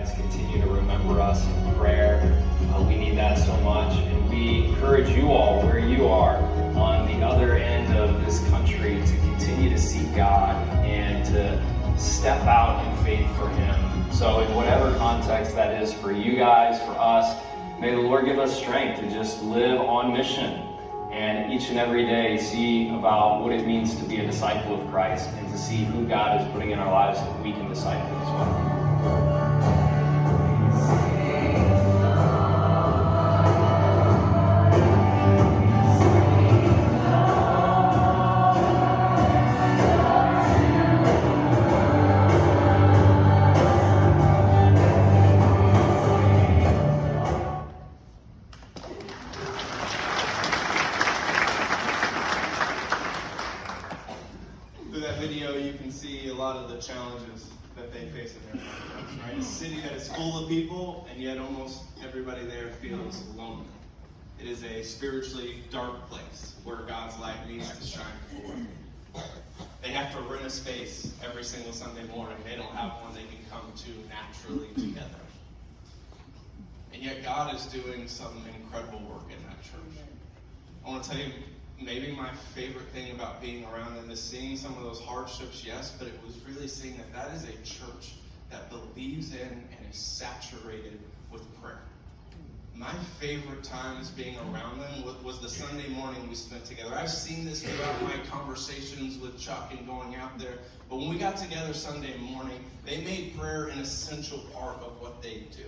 guys continue to remember us in prayer. We need that so much. And we encourage you all, where you are on the other end of this country, to continue to seek God and to step out in faith for Him. So in whatever context that is for you guys, for us, may the Lord give us strength to just live on mission and each and every day see about what it means to be a disciple of Christ and to see who God is putting in our lives that we can disciple as well. Challenges that they face in their lives, right? A city that is full of people, and yet almost everybody there feels lonely. It is a spiritually dark place where God's light needs to shine forth. They have to rent a space every single Sunday morning. They don't have one they can come to naturally together. And yet God is doing some incredible work in that church. I want to tell you, maybe my favorite thing about being around them is seeing some of those hardships, yes, but it was really seeing that that is a church that believes in and is saturated with prayer. My favorite times being around them was the Sunday morning we spent together. I've seen this throughout my conversations with Chuck and going out there, but when we got together Sunday morning, they made prayer an essential part of what they do.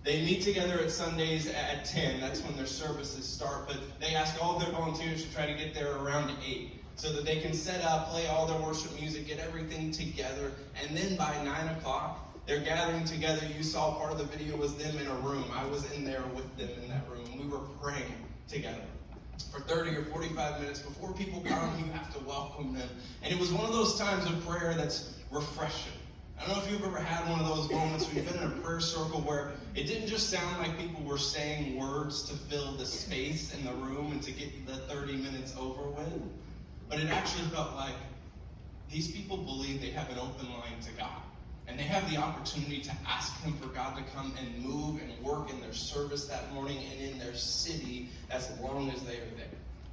They meet together at Sundays at 10. That's when their services start. But they ask all of their volunteers to try to get there around 8 so that they can set up, play all their worship music, get everything together. And then by 9 o'clock, they're gathering together. You saw part of the video was them in a room. I was in there with them in that room. And we were praying together for 30 or 45 minutes. Before people come, you have to welcome them. And it was one of those times of prayer that's refreshing. I don't know if you've ever had one of those moments where you've been in a prayer circle where it didn't just sound like people were saying words to fill the space in the room and to get the 30 minutes over with, but it actually felt like these people believe they have an open line to God. And they have the opportunity to ask Him for God to come and move and work in their service that morning and in their city as long as they are there.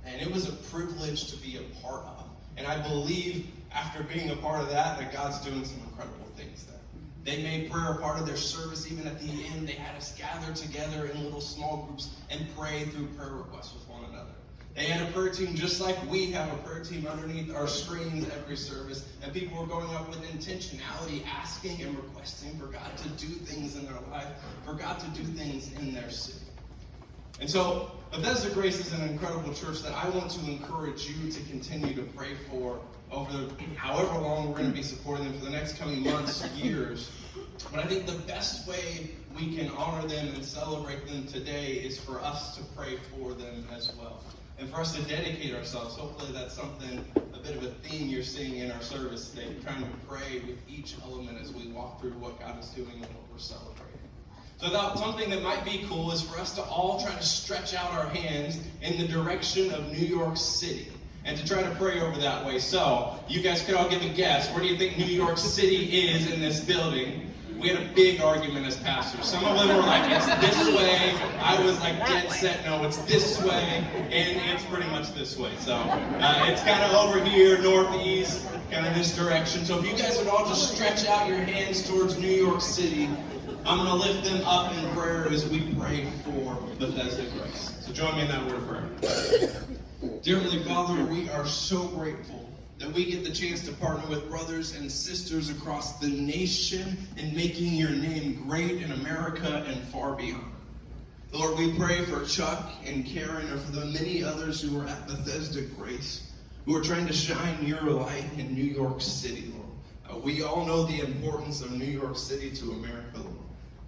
And it was a privilege to be a part of. And I believe after being a part of that God's doing some incredible things there. They made prayer a part of their service. Even at the end, they had us gather together in little small groups and pray through prayer requests with one another. They had a prayer team just like we have a prayer team underneath our screens every service. And people were going up with intentionality, asking and requesting for God to do things in their life, for God to do things in their city. And so, Bethesda Grace is an incredible church that I want to encourage you to continue to pray for over however long we're going to be supporting them for the next coming months, years. But I think the best way we can honor them and celebrate them today is for us to pray for them as well. And for us to dedicate ourselves. Hopefully that's something, a bit of a theme you're seeing in our service today, trying to pray with each element as we walk through what God is doing and what we're celebrating. So something that might be cool is for us to all try to stretch out our hands in the direction of New York City and to try to pray over that way. So you guys could all give a guess. Where do you think New York City is in this building? We had a big argument as pastors. Some of them were like, it's this way. I was like dead set, no, it's this way. And it's pretty much this way. So it's kind of over here, northeast, kind of this direction. So if you guys would all just stretch out your hands towards New York City, I'm going to lift them up in prayer as we pray for Bethesda Grace. So join me in that word of prayer. Dear Heavenly Father, we are so grateful that we get the chance to partner with brothers and sisters across the nation in making your name great in America and far beyond. Lord, we pray for Chuck and Karen and for the many others who are at Bethesda Grace, who are trying to shine your light in New York City, Lord. We all know the importance of New York City to America, Lord.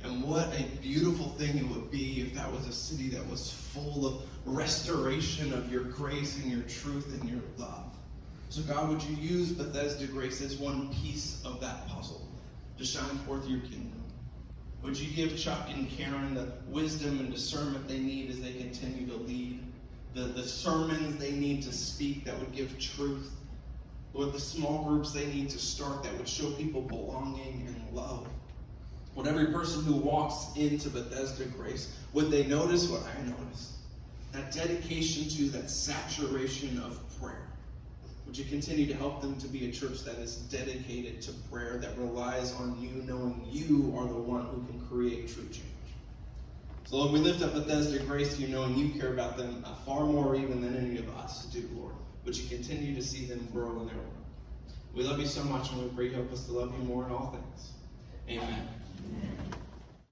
And what a beautiful thing it would be if that was a city that was full of restoration of your grace and your truth and your love. So God, would you use Bethesda Grace as one piece of that puzzle to shine forth your kingdom? Would you give Chuck and Karen the wisdom and discernment they need as they continue to lead? The sermons they need to speak that would give truth? Lord, the small groups they need to start that would show people belonging and love. Would every person who walks into Bethesda Grace, would they notice what I noticed? That dedication to, that saturation of prayer. Would you continue to help them to be a church that is dedicated to prayer, that relies on you, knowing you are the one who can create true change? So Lord, we lift up Bethesda Grace to you, knowing you care about them far more even than any of us do, Lord. Would you continue to see them grow in their work? We love you so much, and we pray you help us to love you more in all things. Amen.